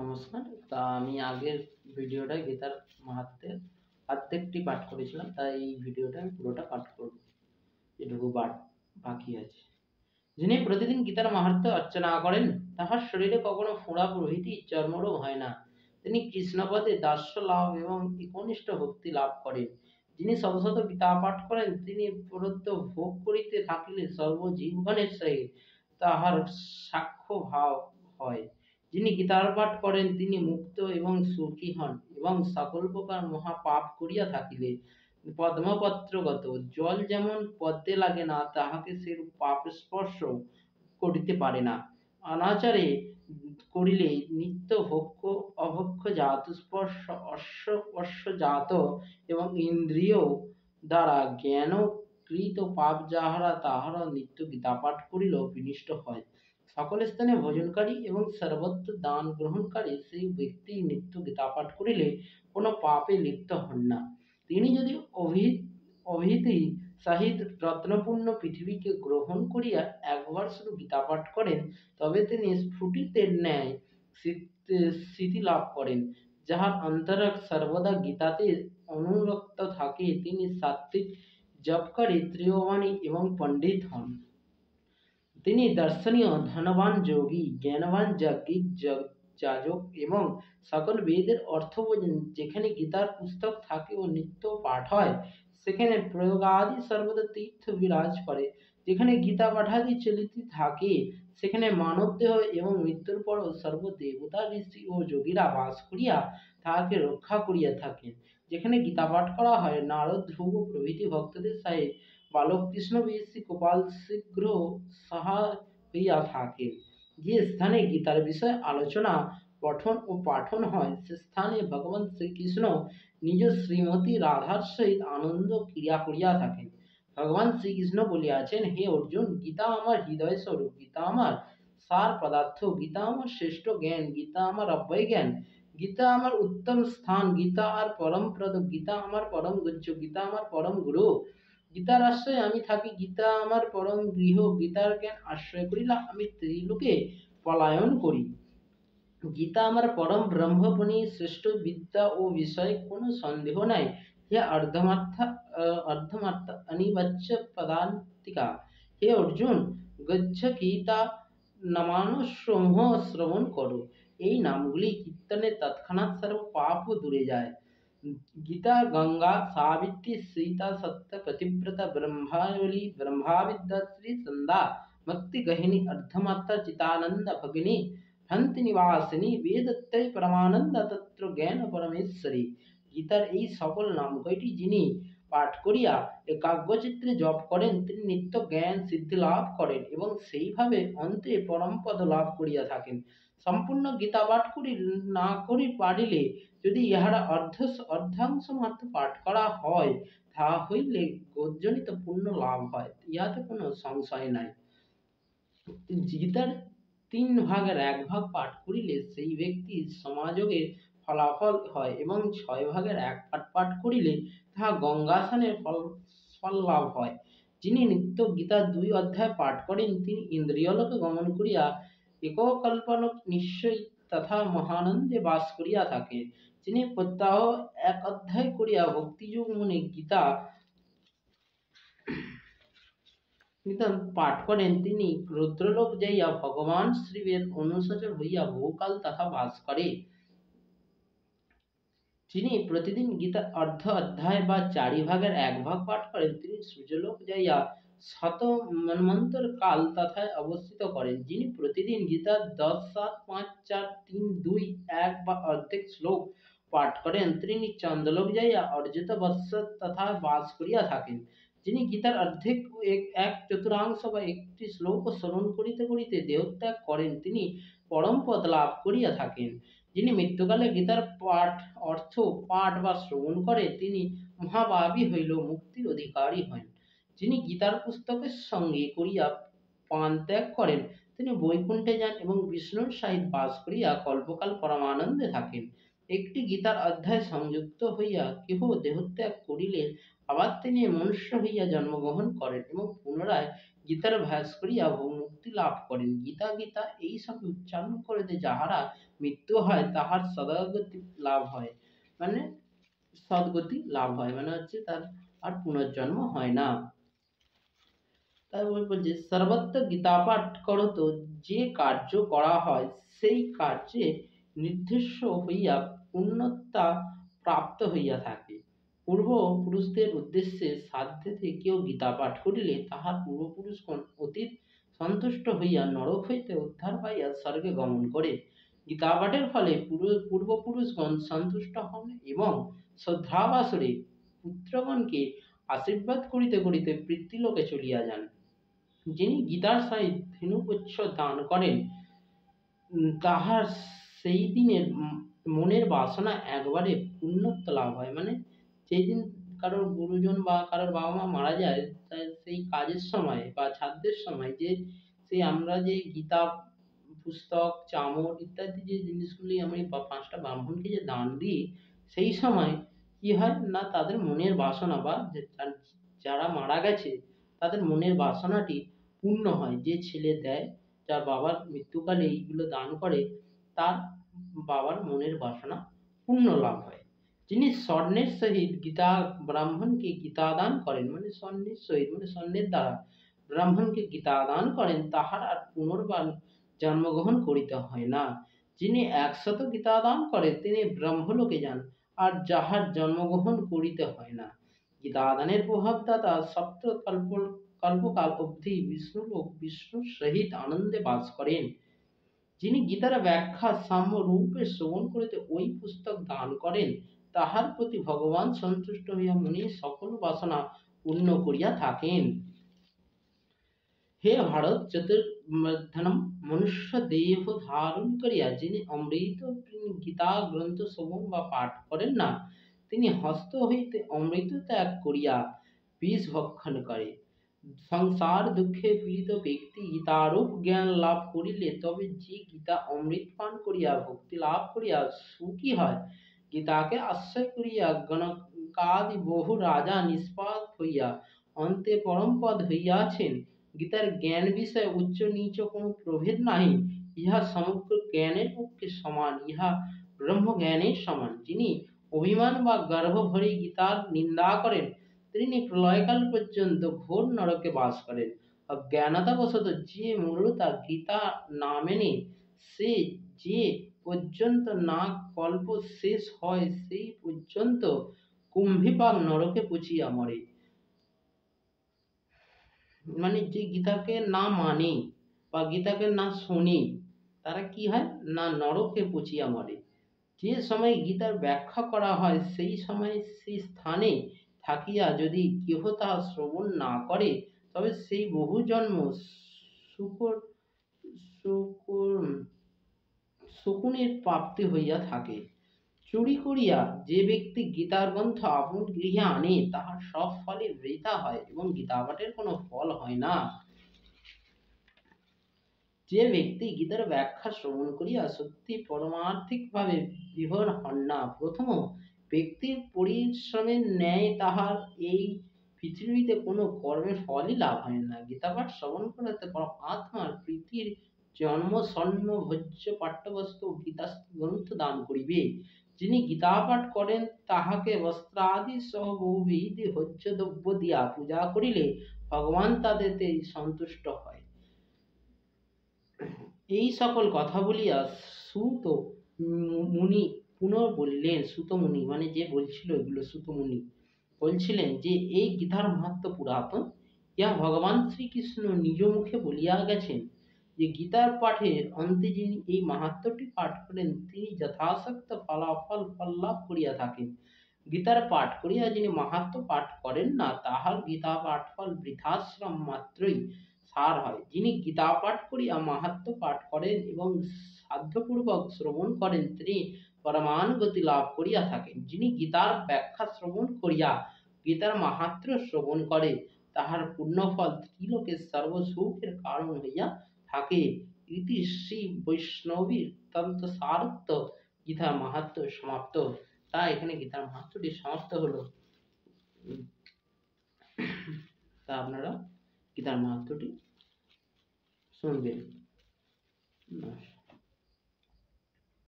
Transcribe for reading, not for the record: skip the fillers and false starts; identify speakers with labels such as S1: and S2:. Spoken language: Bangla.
S1: নমস্কার। আমি আগের ভিডিওটায় গীতার মাহাত্ম্যের অর্ধেকটি পাঠ করেছিলাম, তাই এই ভিডিওটা আমি পুরোটা পাঠ করব, যেটুকু বাকি আছে। যিনি প্রতিদিন গীতার মাহাত্ম্য অর্চনা করেন, তাহার শরীরে কখনো ফোঁড়া প্রভৃতি চর্মরোগ হয় না। তিনি কৃষ্ণপদে দাস্য লাভ এবং একনিষ্ঠ ভক্তি লাভ করেন। যিনি শত গীতা পাঠ করেন, তিনি প্রদত্ত ভোগ করিতে থাকিলে সর্বজীবগণের সহিত তাহার সাক্ষ্য ভাব হয়। যিনি গীতার পাঠ করেন, তিনি মুক্ত এবং সুখী হন, এবং সকল প্রকার মহাপাপ করিয়া থাকিলে পদ্মপত্রগত জল যেমন পদ্মে লাগে না, তাহাকে সেরূপ পাপ স্পর্শ করিতে পারে না। অনাচারে করিলে নিত্য ভক্ষ অভক্ষ জাত স্পর্শ অস্পর্শ জাত এবং ইন্দ্রিয় দ্বারা জ্ঞান কৃত পাপ যাহারা, তাহারা নিত্য গীতা পাঠ করিলেও বিনষ্ট হয়। সকল স্থানে ভোজনকারী এবং সর্বত্র দান গ্রহণকারী সেই ব্যক্তি নিত্য গীতা পাঠ করিলে কোনো পাপে লিপ্ত হন না। তিনি যদি অভীতি সহিত রত্নপূর্ণ পৃথিবীকে গ্রহণ করিয়া একবার শুধু গীতা পাঠ করেন, তবে তিনি স্ফুটিতের ন্যায় স্মৃতি লাভ করেন। যাহার অন্তরক সর্বদা গীতাতে অনুরক্ত থাকে, তিনি সাত্ত্বিক জপকারী, ত্রিয়বাণী এবং পণ্ডিত হন। তিনি দর্শনীয়, ধনবান যোগী, জ্ঞানবান যাজ্ঞিক, যাজক এবং সকল বেদের অর্থ বোঝেন। যেখানে গীতার পুস্তক থাকে ও নিত্য পাঠ হয়, সেখানে প্রয়োগাদি সর্বদা তীর্থ বিরাজ করে। যেখানে গীতা পাঠাদি চলিতে থাকে, সেখানে মানব দেহ এবং মৃত্যুর পরও সর্বদেবতা, ঋষি ও যোগীরা বাস করিয়া তাহাকে রক্ষা করিয়া থাকেন। যেখানে গীতা পাঠ করা হয়, নারদ, ধ্রুব প্রভৃতি ভক্তদের সহিত বালক কৃষ্ণ শ্রী গোপাল শীঘ্র সহায় হইয়া থাকেন। যে স্থানে গীতার বিষয়ে আলোচনা, পঠন ও পাঠন হয়, সে স্থানে ভগবান শ্রীকৃষ্ণ নিজ শ্রীমতী রাধার সহিত আনন্দ ক্রিয়া করিয়া থাকেন। ভগবান শ্রীকৃষ্ণ বলিয়াছেন, হে অর্জুন, গীতা আমার হৃদয় স্বরূপ, গীতা আমার সার পদার্থ, গীতা আমার শ্রেষ্ঠ জ্ঞান, গীতা আমার অব্যয় জ্ঞান, গীতা আমার উত্তম স্থান, গীতা আর পরম প্রদ, গীতা আমার পরম গুহ্য, গীতা আমার পরম গুরু, গীতার আশ্রয়ে আমি থাকি, গীতা আমার পরম গৃহ, গীতার জ্ঞান আশ্রয় করিলা আমি ত্রিলোকে পলায়ন করি। গীতা আমার পরম ব্রহ্মপণি, শ্রেষ্ঠ বিদ্যা ও বিষয়ে কোনো সন্দেহ নাই। হে অর্ধমাত্র অনিবাচ্য পদান্তিকা, হে অর্জুন, গচ্ছ গীতা নামানুসমূহ শ্রবণ করো। এই নামগুলি কীর্তনে তৎক্ষণাৎ সর্ব পাপ দূরে যায়। গীতা গঙ্গা সাবিত্রী সীতা সত্য পতিব্রতা ব্রহ্মাবলী ব্রহ্মাविद्या श्री संदा भक्ति गहिनी अर्धमात्रा चितानंद भगिनी हंति निवासिनी वेदत्रय परमानंद तत्र জ্ঞান পরমেশ্বরী। গীতার এই সকল নাম কয়টি যিনি পাঠ করিয়া একাগ্রচিত্তে জপ করেন, তিনি নিত্য জ্ঞান সিদ্ধি লাভ করেন এবং সেইভাবে অন্তে পরমপদ লাভ করিয়া থাকেন। সম্পূর্ণ গীতা পাঠ না করি পারিলে যদি ইহারা অর্ধাংশ মাত্র পাঠ করা হয়, তাহা হইলে গর্জনিত পুণ্য লাভ হয়, ইহাতে কোনো সংশয় নাই। গীতার 3 ভাগের 1 ভাগ পাঠ করিলে সেই ব্যক্তির সমাযোগের ফলাফল হয়, এবং 6 ভাগের 1 পাঠ করিলে তাহা গঙ্গাস্নানের ফল লাভ হয়। যিনি নিত্য গীতার 2 অধ্যায় পাঠ করেন, তিনি ইন্দ্রিয়লোকে গমন করিয়া এককল্পলোক নিশ্চয়ই তথা মহানন্দে বাস করিয়া থাকেন। যিনি প্রত্যহ 1 অধ্যায় করিয়া ভক্তিযোগ মনে গীতা পাঠ করেন, তিনি রুদ্রলোক যাইয়া ভগবান শিবের অনুসচর হইয়া বহুকাল তথা বাস করে। যিনি প্রতিদিন গীতা অর্ধ অধ্যায় বা 4 ভাগের 1 ভাগ পাঠ করেন, তিনি সূর্যলোক যাইয়া শত মন্বন্তর কাল তথায় অবস্থিত করেন। যিনি প্রতিদিন গীতার 10, 7, 5, 4, 3, 2, 1 বা অর্ধেক শ্লোক পাঠ করেন, তিনি চন্দ্রলোক যাইয়া অর্জিত বৎসর তথা বাস করিয়া থাকেন। যিনি গীতার অর্ধেক 1/4 বা 1টি শ্লোক শ্রবণ করিতে করিতে দেহত্যাগ করেন, তিনি পরম পদ লাভ করিয়া থাকেন। যিনি মৃত্যুকালে গীতার অর্থ পাঠ বা শ্রবণ করে, তিনি মহাভাবী হইল মুক্তির অধিকারী হন। যিনি গীতার পুস্তকের সঙ্গে করিয়া পান ত্যাগ করেন, তিনি বৈকুণ্ঠে যান এবং বিষ্ণুর সহিত বাস করিয়া কল্পকাল পরমানন্দে থাকেন। একটি গীতার অধ্যায় সংযুক্ত হইয়া কেহ দেহত্যাগ করিলে আবার তিনি মনুষ্য হইয়া জন্মগ্রহণ করেন এবং পুনরায় গীতার অভ্যাস করিয়া মুক্তি লাভ করেন। গীতা গীতা এই সব উচ্চারণ করিতে যাহারা মৃত্যু হয় তাহার সদগতি লাভ হয়, মানে সদ্গতি লাভ হয়, মানে হচ্ছে তার আর পুনর্জন্ম হয় না। তারপর বলছে সর্বত্র গীতা পাঠ করত যে কার্য করা হয় সেই কার্যে নির্দিষ্ট হইয়া পূর্ণতা প্রাপ্ত হইয়া থাকে। পূর্ব পুরুষদের উদ্দেশ্যে সাধ্যে কেউ গীতা পাঠ করিলে তাহার পূর্বপুরুষগণ অতীত সন্তুষ্ট হইয়া নরক হইতে উদ্ধার পাইয়া স্বর্গে গমন করে। গীতা পাঠের ফলে পূর্বপুরুষগণ সন্তুষ্ট হন এবং শ্রদ্ধাবাসরে পুত্রগণকে আশীর্বাদ করিতে করিতে পিতৃলোকে চলিয়া যান। যিনি গীতার সহিত ধেনুপুচ্ছ দান করেন তাহার সেই দিনের মনের বাসনা একবারে পূর্ণত্ব লাভ হয়, মানে যেই দিন কারোর গুরুজন বা কারোর বাবা মা মারা যায়, তার সেই কাজের সময় বা শ্রাদ্ধের সময় যে সেই আমরা যে গীতা পুস্তক চামর ইত্যাদি যে জিনিসগুলি আমি বা 5টা ব্রাহ্মণকে যে দান দিই, সেই সময় কি হয় না তাদের মনের বাসনা বা যারা মারা গেছে তাদের মনের বাসনাটি পূর্ণ হয়। যে ছেলে দেয়, যার বাবার মৃত্যুকালে এইগুলো দান করে, তার বাবার মনের বাসনা পূর্ণ লাভ হয়। যিনি স্বর্ণের সহিত গীতা ব্রাহ্মণকে গীতা দান করেন, মানে স্বর্ণের সহিত মানে স্বর্ণের দ্বারা ব্রাহ্মণকে গীতা দান করেন তাহার আর পুনর্বার জন্মগ্রহণ করিতে হয় না। যিনি 100 গীতা দান করে তিনি ব্রহ্মলোকে যান, আর যাহার জন্মগ্রহণ করিতে হয় না। গীতা দানের প্রভাবদাতা সপ্ত কল্পকাল অবধি বিষ্ণুলোক বিষ্ণুর সহিত আনন্দে বাস করেন। যিনি গীতার ব্যাখ্যা সাম্য রূপে শ্রবণ করিতে ওই পুস্তক দান করেন তাহার প্রতি ভগবান সন্তুষ্ট হইয়া মনে সকল বাসনা পূর্ণ করিয়া থাকেন। হে ভারত চতুর্মধ্যম মনুষ্য দেহ ধারণ করিয়া যিনি অমৃত গীতা গ্রন্থ শ্রবণ বা পাঠ করেন না, তিনি হস্ত হইতে অমৃত ত্যাগ করিয়া বিষ ভক্ষণ করে। সংসার দুঃখে পীড়িত ব্যক্তি গীতারূপ জ্ঞান লাভ করিলে তবে যে গীতা অমৃত পান করিয়া ভক্তি লাভ করিয়া সুখী হয়, গীতাকে আশ্রয় করিয়া গণকাদি বহু রাজা নিষ্পাপ হইয়া অন্তে পরমপদ হইয়াছেন। গীতার জ্ঞান বিষয়ে উচ্চ নীচ কোনো প্রভেদ নাহি, ইহা সমগ্র জ্ঞানের পক্ষে সমান, ইহা ব্রহ্মজ্ঞানের সমান। যিনি অভিমান বা গর্ব ভরে গীতার নিন্দা করেন তিনি প্রলয়কাল পর্যন্ত ঘোর নরকে বাস করেন। অজ্ঞানতাবশত যে মূঢ়তা গীতা না মেনে সে যে পর্যন্ত না কল্প শেষ হয় সেই পর্যন্ত কুম্ভীপাক নরকে পচিয়া মরে। মানে যে গীতাকে না মানে বা গীতাকে না শোনে তারা কি হয় না নরকে পচিয়া মরে। যে সময় গীতার ব্যাখ্যা করা হয় সেই সময় সেই স্থানে থাকিয়া যদি কেহ তাহা শ্রবণ না করে তবে সেই বহু জন্ম শকুনের প্রাপ্তি হইয়া থাকে। চুরি করিয়া যে ব্যক্তি গীতার গ্রন্থ আপন গৃহে আনে তাহার সব ফলই বৃথা হয় এবং গীতা পাঠের কোনো ফল হয় না। যে ব্যক্তি গীতার ব্যাখ্যা শ্রবণ করিয়া সত্যি পরমার্থিকভাবে বিভোর হন না, প্রথম ব্যক্তির পরিশ্রমের ন্যায় তাহার এই পৃথিবীতে কোনো কর্মের ফলই লাভ হয় না। গীতাপাঠ শ্রবণ করাতে আত্মার প্রীতির জন্ম স্বর্ণ ভোজ্য পাঠ্যবস্তু গীতা গ্রন্থ দান করিবে। যিনি গীতা পাঠ করেন তাহাকে বস্ত্রাদি সহ বহুবিধ ভোজ্য দ্রব্য দিয়া পূজা করিলে ভগবান তাদেরতে সন্তুষ্ট হয়। এই সকল কথা বলিয়া সুত মুনি পুনঃ বলিলেন, সুত মুনি মানে যে বলছিল এগুলো, সুত মুনি বলছিলেন যে এই গীতার মাহাত্ম্য পুরাতন, ইহা ভগবান শ্রীকৃষ্ণ নিজ মুখে বলিয়া গেছেন যে গীতার পাঠের অন্তে যিনি এই মাহাত্ম্যটি পাঠ করেন তিনি যথাশক্ত ফল লাভ করিয়া থাকেন। গীতার পাঠ করিয়া যিনি মাহাত্ম্য পাঠ করেন না তাহার গীতা পাঠ ফল বৃথাশ্রম মাত্রই সার হয়। যিনি গীতা পাঠ করিয়া মাহাত্ম্য পাঠ করেন এবং সাধ্যপূর্বক শ্রবণ করেন তিনি পরমান গতি লাভ করিয়া থাকেন। যিনি গীতার ব্যাখ্যা শ্রবণ করিয়া গীতার মাহাত্ম্য শ্রবণ করে তাহার পুণ্যফল ত্রিলোকে সর্বসুখের কারণ হইয়া থাকে। ইতি শ্রী বৈষ্ণবীর তন্ত্র সারত্ব গীতার মাহাত্ম্য সমাপ্ত। তা এখানে গীতার মাহাত্ম্যটি সমাপ্ত হলো। তা আপনারা গীতার মাহাত্ম্যটি শুনবেন।